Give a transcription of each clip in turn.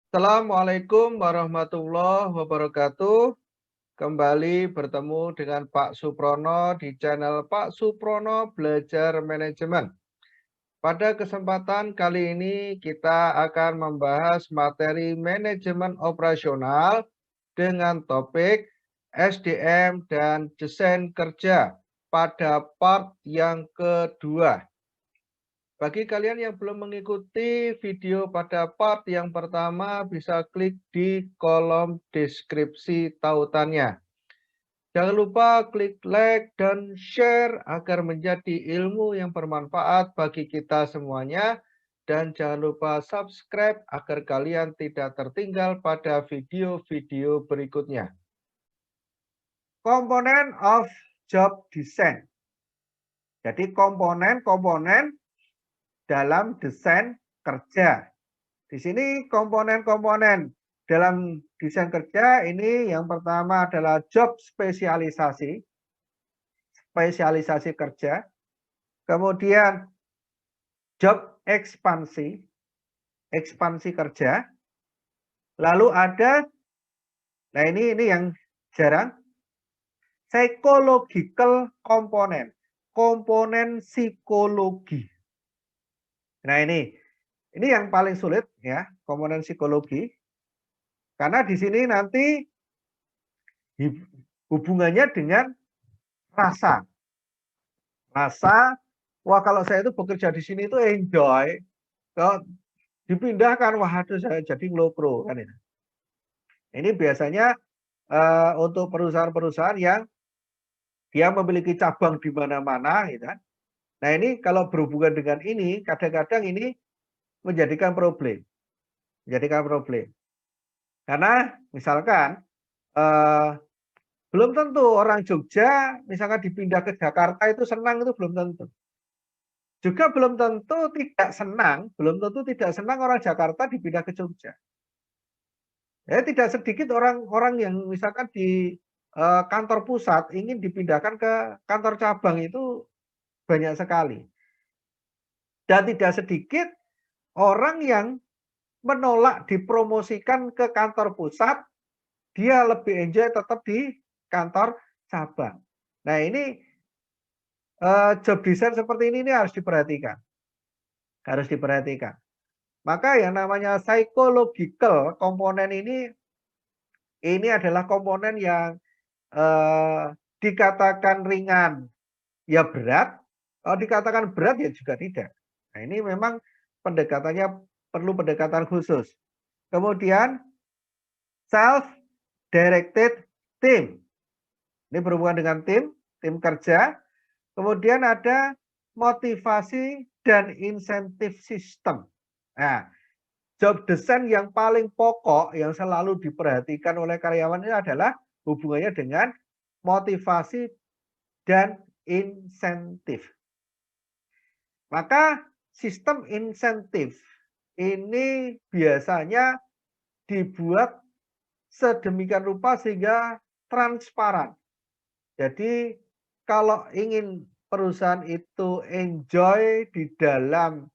Assalamualaikum warahmatullahi wabarakatuh. Kembali bertemu dengan Pak Suprono di channel Pak Suprono Belajar Manajemen. Pada kesempatan kali ini kita akan membahas materi manajemen operasional dengan topik SDM dan desain kerja pada part yang kedua. Bagi kalian yang belum mengikuti video pada part yang pertama, bisa klik di kolom deskripsi tautannya. Jangan lupa klik like dan share agar menjadi ilmu yang bermanfaat bagi kita semuanya. Dan jangan lupa subscribe agar kalian tidak tertinggal pada video-video berikutnya. Komponen of job design. Jadi komponen-komponen dalam desain kerja. Di sini komponen-komponen dalam desain kerja ini yang pertama adalah job spesialisasi, spesialisasi kerja. Kemudian job ekspansi, ekspansi kerja. Lalu ada, nah ini yang jarang, psychological komponen, komponen psikologi. Nah ini yang paling sulit ya, komponen psikologi. Karena di sini nanti hubungannya dengan rasa. Rasa, wah kalau saya itu bekerja di sini itu enjoy. Kalau dipindahkan, wah aduh saya jadi ngelopro kan ini. Ini biasanya untuk perusahaan-perusahaan yang dia memiliki cabang di mana-mana gitu kan. Nah ini kalau berhubungan dengan ini, kadang-kadang ini menjadikan problem. Menjadikan problem. Karena misalkan belum tentu orang Jogja misalkan dipindah ke Jakarta itu senang, itu belum tentu. Juga belum tentu tidak senang orang Jakarta dipindah ke Jogja. Ya, tidak sedikit orang-orang yang misalkan di kantor pusat ingin dipindahkan ke kantor cabang itu banyak sekali. Dan tidak sedikit orang yang menolak dipromosikan ke kantor pusat, dia lebih enjoy tetap di kantor cabang. Nah ini job design seperti ini harus diperhatikan. Harus diperhatikan. Maka yang namanya psychological komponen ini adalah komponen yang dikatakan ringan, ya berat. Kalau dikatakan berat ya juga tidak. Nah ini memang pendekatannya perlu pendekatan khusus. Kemudian self-directed team. Ini berhubungan dengan tim kerja. Kemudian ada motivasi dan insentif sistem. Nah, job design yang paling pokok yang selalu diperhatikan oleh karyawan ini adalah hubungannya dengan motivasi dan insentif. Maka sistem insentif ini biasanya dibuat sedemikian rupa sehingga transparan. Jadi kalau ingin perusahaan itu enjoy di dalam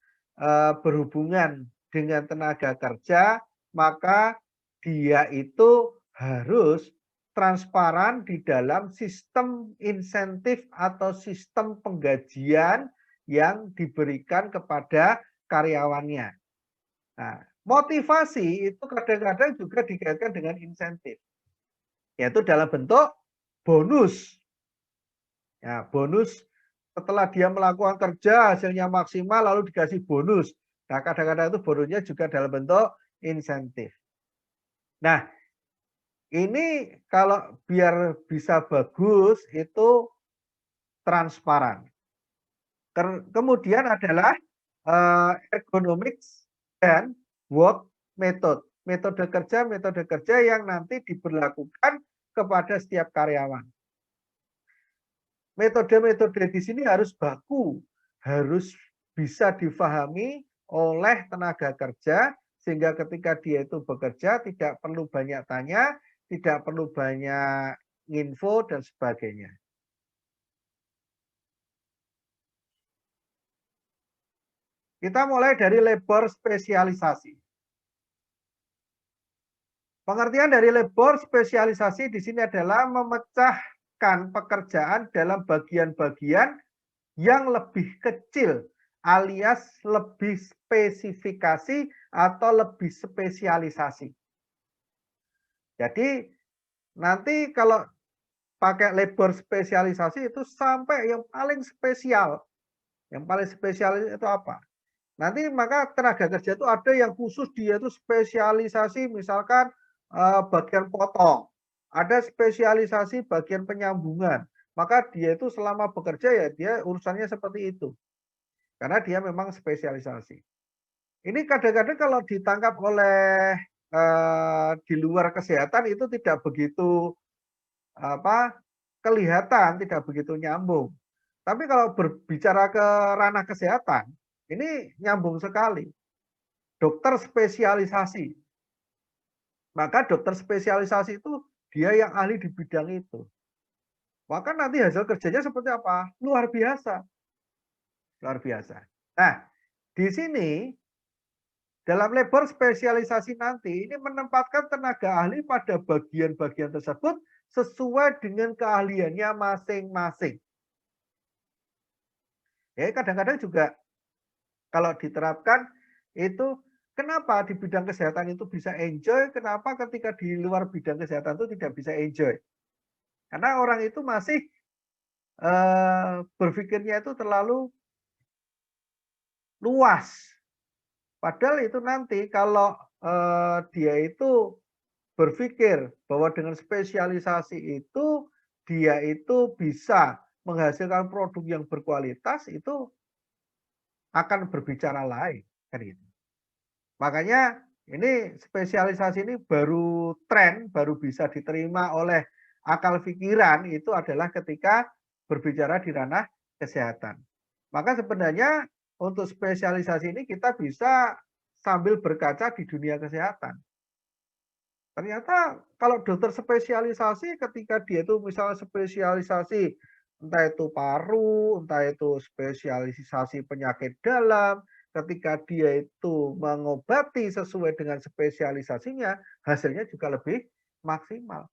berhubungan dengan tenaga kerja, maka dia itu harus transparan di dalam sistem insentif atau sistem penggajian yang diberikan kepada karyawannya. Nah, motivasi itu kadang-kadang juga dikaitkan dengan insentif, yaitu dalam bentuk bonus. Ya, bonus setelah dia melakukan kerja hasilnya maksimal lalu dikasih bonus. Nah, kadang-kadang itu bonusnya juga dalam bentuk insentif. Nah, ini kalau biar bisa bagus itu transparan. Kemudian adalah ergonomics dan work method. Metode kerja yang nanti diberlakukan kepada setiap karyawan. Metode-metode di sini harus baku, harus bisa difahami oleh tenaga kerja, sehingga ketika dia itu bekerja tidak perlu banyak tanya, tidak perlu banyak info, dan sebagainya. Kita mulai dari labor spesialisasi. Pengertian dari labor spesialisasi di sini adalah memecahkan pekerjaan dalam bagian-bagian yang lebih kecil alias lebih spesifikasi atau lebih spesialisasi. Jadi nanti kalau pakai labor spesialisasi itu sampai yang paling spesial. Yang paling spesial itu apa? Nanti maka tenaga kerja itu ada yang khusus dia itu spesialisasi misalkan bagian potong, ada spesialisasi bagian penyambungan. Maka dia itu selama bekerja ya dia urusannya seperti itu. Karena dia memang spesialisasi. Ini kadang-kadang kalau ditangkap oleh di luar kesehatan itu tidak begitu kelihatan, tidak begitu nyambung. Tapi kalau berbicara ke ranah kesehatan, ini nyambung sekali. Dokter spesialisasi. Maka dokter spesialisasi itu dia yang ahli di bidang itu. Maka nanti hasil kerjanya seperti apa? Luar biasa. Luar biasa. Nah, di sini dalam labor spesialisasi nanti ini menempatkan tenaga ahli pada bagian-bagian tersebut sesuai dengan keahliannya masing-masing. Ya, kadang-kadang juga kalau diterapkan itu kenapa di bidang kesehatan itu bisa enjoy, kenapa ketika di luar bidang kesehatan itu tidak bisa enjoy? Karena orang itu masih berpikirnya itu terlalu luas. Padahal itu nanti kalau dia itu berpikir bahwa dengan spesialisasi itu dia itu bisa menghasilkan produk yang berkualitas itu akan berbicara lain kan gitu. Makanya ini spesialisasi ini baru tren, baru bisa diterima oleh akal pikiran itu adalah ketika berbicara di ranah kesehatan. Maka sebenarnya untuk spesialisasi ini kita bisa sambil berkaca di dunia kesehatan. Ternyata kalau dokter spesialisasi ketika dia itu misalnya spesialisasi entah itu paru, entah itu spesialisasi penyakit dalam, ketika dia itu mengobati sesuai dengan spesialisasinya, hasilnya juga lebih maksimal.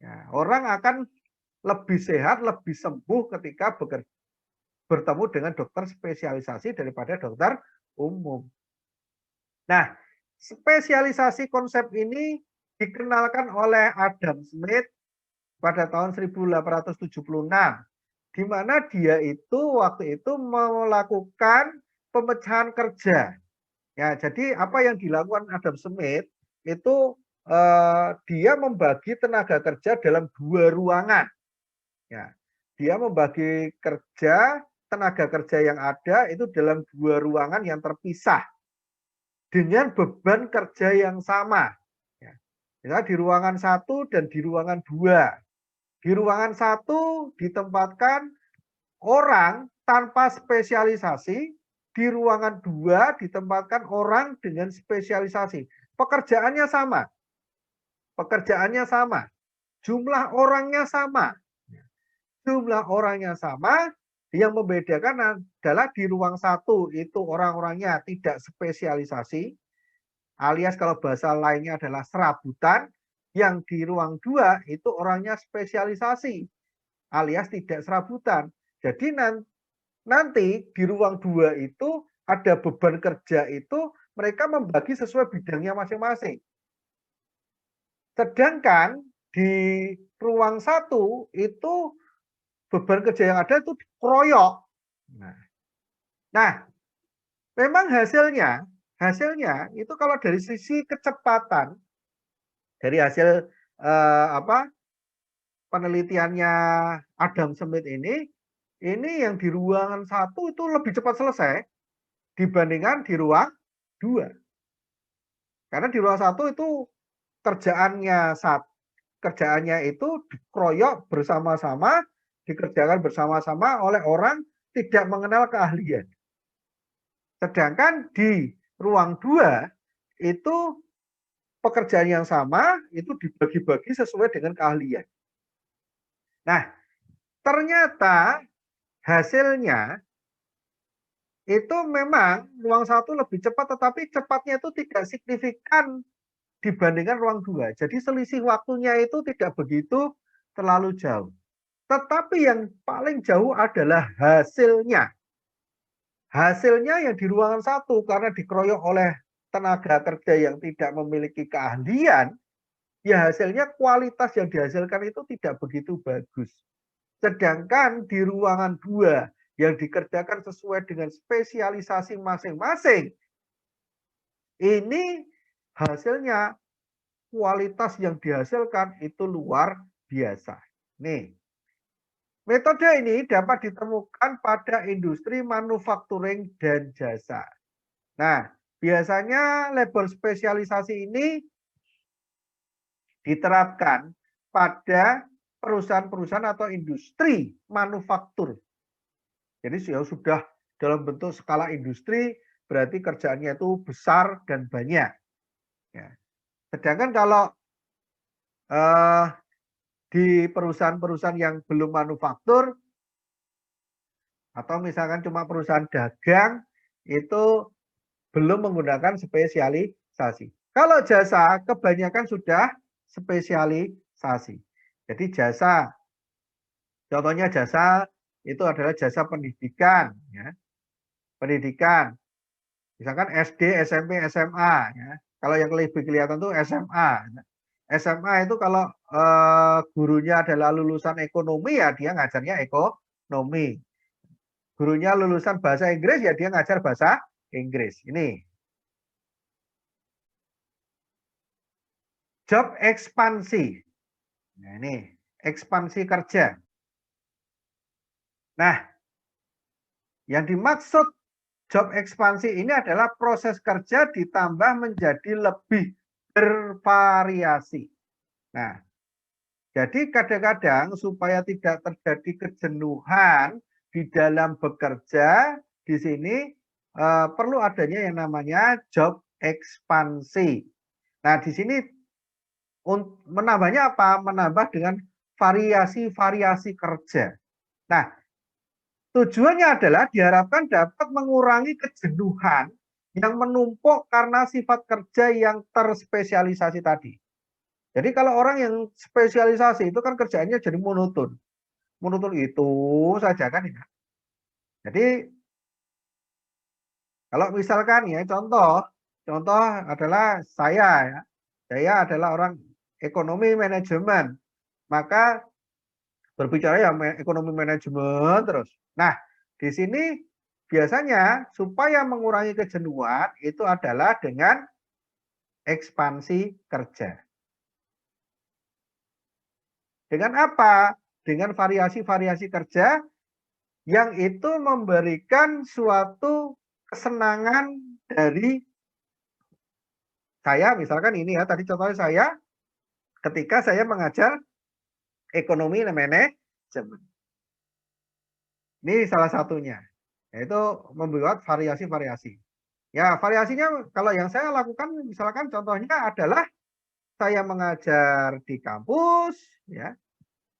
Ya, orang akan lebih sehat, lebih sembuh ketika bertemu dengan dokter spesialisasi daripada dokter umum. Nah, spesialisasi konsep ini dikenalkan oleh Adam Smith pada tahun 1876, di mana dia itu waktu itu melakukan pemecahan kerja. Ya, jadi apa yang dilakukan Adam Smith itu dia membagi tenaga kerja dalam 2 ruangan. Ya, dia membagi tenaga kerja yang ada itu dalam 2 ruangan yang terpisah dengan beban kerja yang sama. Ya. Misalnya di ruangan 1 dan di ruangan 2. Di ruangan 1 ditempatkan orang tanpa spesialisasi, di ruangan 2 ditempatkan orang dengan spesialisasi. Pekerjaannya sama. Pekerjaannya sama. Jumlah orangnya sama. Jumlah orangnya sama, yang membedakan adalah di ruang 1 itu orang-orangnya tidak spesialisasi, alias kalau bahasa lainnya adalah serabutan, yang di ruang 2 itu orangnya spesialisasi, alias tidak serabutan. Jadi nanti di ruang 2 itu ada beban kerja itu mereka membagi sesuai bidangnya masing-masing. Sedangkan di ruang 1 itu beban kerja yang ada itu dikeroyok. Nah, memang hasilnya itu kalau dari sisi kecepatan dari hasil penelitiannya Adam Smith ini yang di ruangan 1 itu lebih cepat selesai dibandingkan di ruang 2. Karena di ruang 1 itu kerjaannya itu dikeroyok bersama-sama, dikerjakan bersama-sama oleh orang tidak mengenal keahlian. Sedangkan di ruang 2 itu pekerjaan yang sama itu dibagi-bagi sesuai dengan keahlian. Nah, ternyata hasilnya itu memang ruang 1 lebih cepat, tetapi cepatnya itu tidak signifikan dibandingkan ruang 2. Jadi selisih waktunya itu tidak begitu terlalu jauh. Tetapi yang paling jauh adalah hasilnya. Hasilnya yang di ruangan 1 karena dikeroyok oleh tenaga kerja yang tidak memiliki keahlian, ya hasilnya kualitas yang dihasilkan itu tidak begitu bagus. Sedangkan di ruangan 2 yang dikerjakan sesuai dengan spesialisasi masing-masing, ini hasilnya kualitas yang dihasilkan itu luar biasa. Nih, metode ini dapat ditemukan pada industri manufacturing dan jasa. Nah, biasanya label spesialisasi ini diterapkan pada perusahaan-perusahaan atau industri manufaktur. Jadi sudah dalam bentuk skala industri, berarti kerjaannya itu besar dan banyak. Ya. Sedangkan kalau di perusahaan-perusahaan yang belum manufaktur, atau misalkan cuma perusahaan dagang, itu belum menggunakan spesialisasi. Kalau jasa, kebanyakan sudah spesialisasi. Jadi jasa, contohnya jasa itu adalah jasa pendidikan, ya. Pendidikan, misalkan SD, SMP, SMA, ya. Kalau yang lebih kelihatan tuh SMA. SMA itu kalau gurunya adalah lulusan ekonomi, ya dia ngajarnya ekonomi. Gurunya lulusan bahasa Inggris, ya dia ngajar bahasa Inggris. Ini job ekspansi. Nah, ini ekspansi kerja. Nah, yang dimaksud job ekspansi ini adalah proses kerja ditambah menjadi lebih bervariasi. Nah, jadi kadang-kadang supaya tidak terjadi kejenuhan di dalam bekerja, di sini perlu adanya yang namanya job ekspansi. Nah, di sini menambahnya apa? Menambah dengan variasi-variasi kerja. Nah, tujuannya adalah diharapkan dapat mengurangi kejenuhan yang menumpuk karena sifat kerja yang terspesialisasi tadi. Jadi kalau orang yang spesialisasi itu kan kerjaannya jadi monoton. Monoton itu saja kan ya. Jadi kalau misalkan ya contoh adalah saya ya. Saya adalah orang ekonomi manajemen. Maka berbicara ya ekonomi manajemen terus. Nah, di sini biasanya supaya mengurangi kejenuhan itu adalah dengan ekspansi kerja. Dengan apa? Dengan variasi-variasi kerja yang itu memberikan suatu kesenangan dari saya, misalkan ini ya, tadi contohnya saya ketika saya mengajar ekonomi manajemen. Ini salah satunya, yaitu membuat variasi-variasi. Ya, variasinya kalau yang saya lakukan misalkan contohnya adalah saya mengajar di kampus, ya.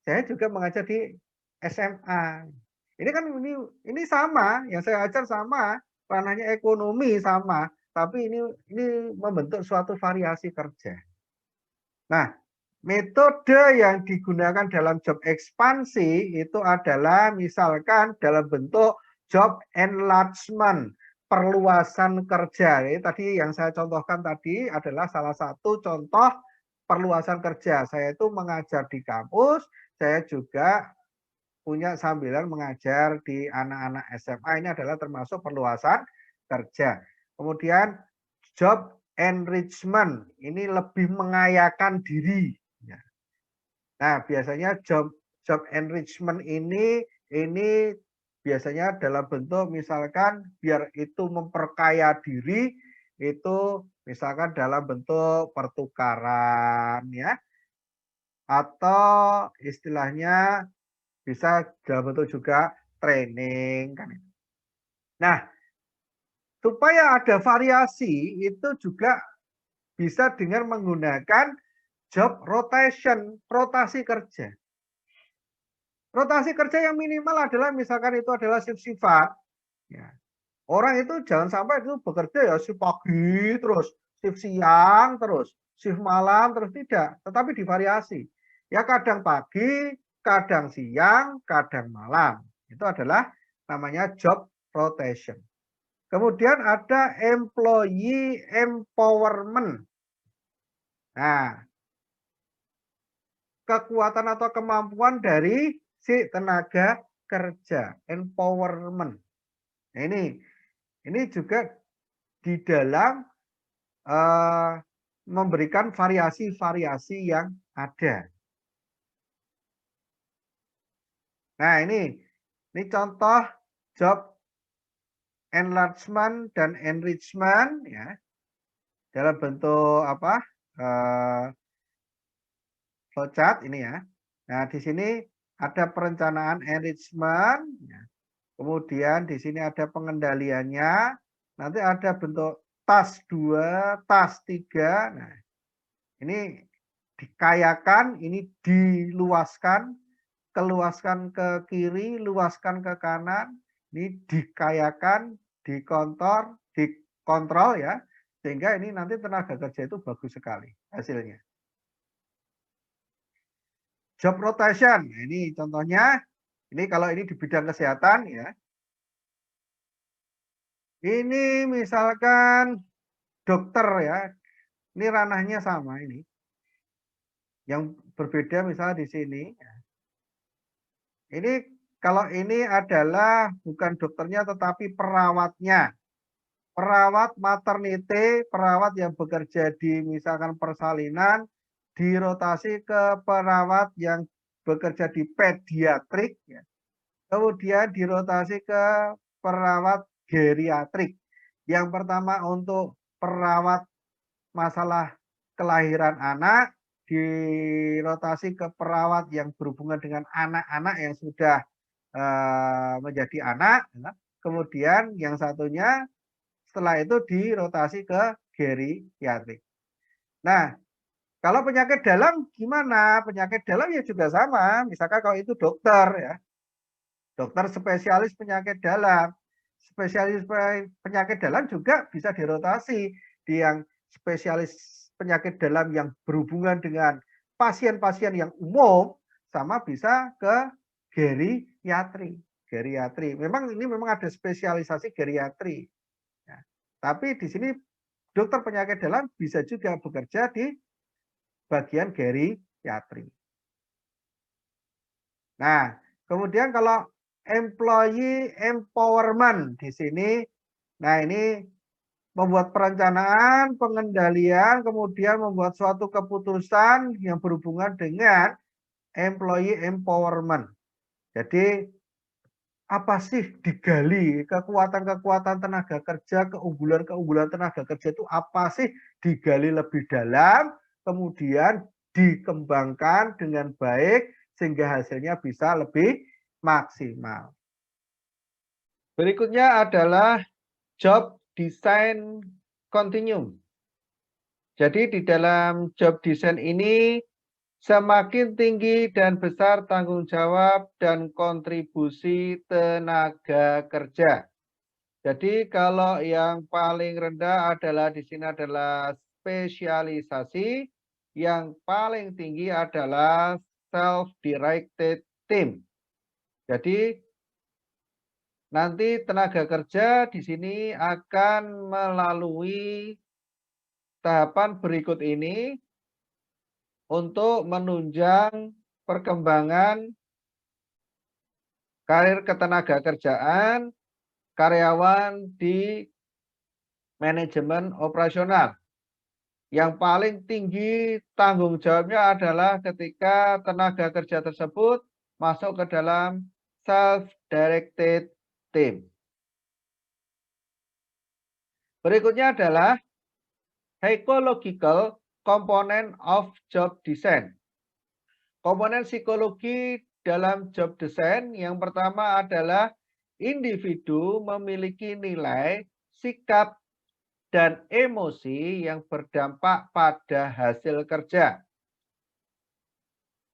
Saya juga mengajar di SMA. Ini kan ini sama, yang saya ajar sama, ranahnya ekonomi sama, tapi ini membentuk suatu variasi kerja. Nah, metode yang digunakan dalam job ekspansi itu adalah misalkan dalam bentuk job enlargement, perluasan kerja. Jadi tadi yang saya contohkan tadi adalah salah satu contoh perluasan kerja. Saya itu mengajar di kampus, saya juga punya sambilan mengajar di anak-anak SMA. Ini adalah termasuk perluasan kerja. Kemudian job enrichment, ini lebih mengayakan diri. Nah, biasanya job enrichment ini biasanya dalam bentuk misalkan biar itu memperkaya diri, itu misalkan dalam bentuk pertukaran ya, atau istilahnya bisa dalam bentuk juga training kan. Nah, supaya ada variasi itu juga bisa dengan menggunakan job rotation, rotasi kerja. Rotasi kerja yang minimal adalah misalkan itu adalah shift-shiftan. Ya. Orang itu jangan sampai itu bekerja ya shift pagi terus shift siang terus, shift malam terus tidak, tetapi divariasi. Ya kadang pagi, kadang siang, kadang malam. Itu adalah namanya job rotation. Kemudian ada employee empowerment. Nah, kekuatan atau kemampuan dari si tenaga kerja, empowerment. Nah, ini juga di dalam memberikan variasi-variasi yang ada. Nah, ini contoh job enlargement dan enrichment ya. Dalam bentuk apa? Flowchart ini ya. Nah, di sini ada perencanaan enrichment ya. Kemudian di sini ada pengendaliannya. Nanti ada bentuk task 2, task 3. Nah, ini dikayakan, ini diluaskan, keluaskan ke kiri, luaskan ke kanan. Ini dikayakan, dikontrol ya. Sehingga ini nanti tenaga kerja itu bagus sekali hasilnya. Job rotation, ini contohnya, ini kalau ini di bidang kesehatan ya. Ini misalkan dokter ya, ini ranahnya sama ini. Yang berbeda misalnya di sini. Ini kalau ini adalah bukan dokternya tetapi perawatnya. Perawat maternity, perawat yang bekerja di misalkan persalinan, dirotasi ke perawat yang bekerja di pediatrik, ya. Kemudian dirotasi ke perawat geriatrik. Yang pertama untuk perawat masalah kelahiran anak, dirotasi ke perawat yang berhubungan dengan anak-anak yang sudah menjadi anak. Kemudian yang satunya setelah itu dirotasi ke geriatrik. Nah, kalau penyakit dalam gimana? Penyakit dalam ya juga sama. Misalkan kalau itu dokter ya. Dokter spesialis penyakit dalam. Spesialis penyakit dalam juga bisa dirotasi di yang spesialis penyakit dalam yang berhubungan dengan pasien-pasien yang umum sama bisa ke geriatri. Geriatri. Ini memang ada spesialisasi geriatri. Ya. Tapi di sini dokter penyakit dalam bisa juga bekerja di bagian geriatri. Nah, kemudian kalau employee empowerment di sini, nah ini membuat perencanaan, pengendalian, kemudian membuat suatu keputusan yang berhubungan dengan employee empowerment. Jadi apa sih digali kekuatan-kekuatan tenaga kerja, keunggulan-keunggulan tenaga kerja itu apa sih digali lebih dalam, kemudian dikembangkan dengan baik sehingga hasilnya bisa lebih maksimal. Berikutnya adalah job design continuum. Jadi di dalam job design ini semakin tinggi dan besar tanggung jawab dan kontribusi tenaga kerja. Jadi kalau yang paling rendah adalah di sini adalah spesialisasi, yang paling tinggi adalah self-directed team. Jadi nanti tenaga kerja di sini akan melalui tahapan berikut ini untuk menunjang perkembangan karir ketenaga kerjaan karyawan di manajemen operasional. Yang paling tinggi tanggung jawabnya adalah ketika tenaga kerja tersebut masuk ke dalam self-directed team. Berikutnya adalah psychological component of job design. Komponen psikologi dalam job design yang pertama adalah individu memiliki nilai, sikap, dan emosi yang berdampak pada hasil kerja.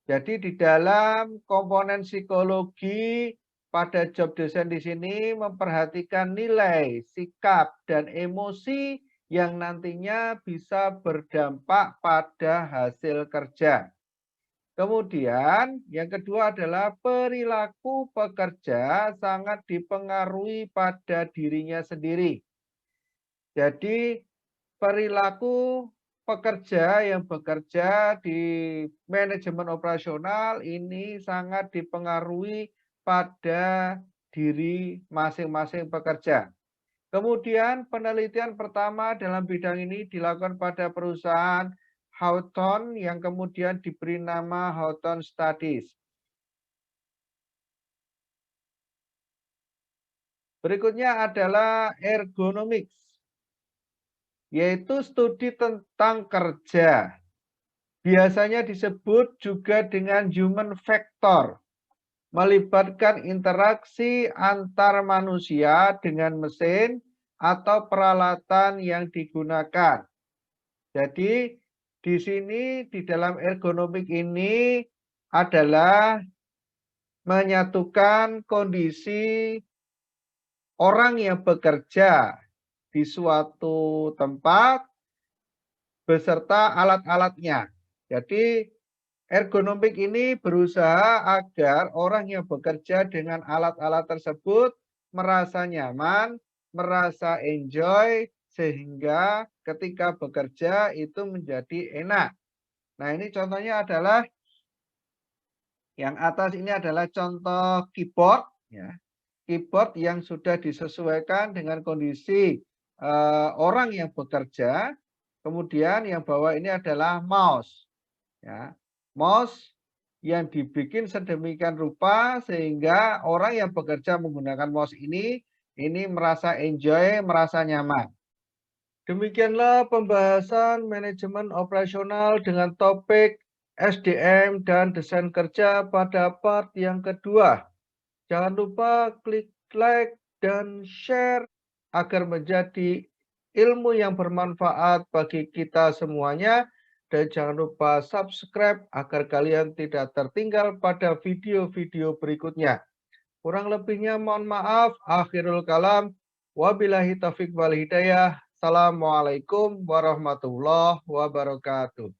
Jadi di dalam komponen psikologi pada job design di sini memperhatikan nilai, sikap, dan emosi yang nantinya bisa berdampak pada hasil kerja. Kemudian yang kedua adalah perilaku pekerja sangat dipengaruhi pada dirinya sendiri. Jadi perilaku pekerja yang bekerja di manajemen operasional ini sangat dipengaruhi pada diri masing-masing pekerja. Kemudian penelitian pertama dalam bidang ini dilakukan pada perusahaan Hawthorne yang kemudian diberi nama Hawthorne Studies. Berikutnya adalah ergonomics, yaitu studi tentang kerja. Biasanya disebut juga dengan human factor, melibatkan interaksi antar manusia dengan mesin atau peralatan yang digunakan. Jadi di sini di dalam ergonomik ini adalah menyatukan kondisi orang yang bekerja di suatu tempat beserta alat-alatnya. Jadi ergonomik ini berusaha agar orang yang bekerja dengan alat-alat tersebut merasa nyaman, merasa enjoy, sehingga ketika bekerja itu menjadi enak. Nah, ini contohnya adalah yang atas ini adalah contoh keyboard, ya. Keyboard yang sudah disesuaikan dengan kondisi orang yang bekerja. Kemudian yang bawah ini adalah mouse, ya. Mouse yang dibikin sedemikian rupa sehingga orang yang bekerja menggunakan mouse ini merasa enjoy, merasa nyaman. Demikianlah pembahasan manajemen operasional dengan topik SDM dan desain kerja pada part yang kedua. Jangan lupa klik like dan share agar menjadi ilmu yang bermanfaat bagi kita semuanya. Dan jangan lupa subscribe agar kalian tidak tertinggal pada video-video berikutnya. Kurang lebihnya mohon maaf. Akhirul kalam. Wabillahi taufiq wal hidayah. Assalamualaikum warahmatullahi wabarakatuh.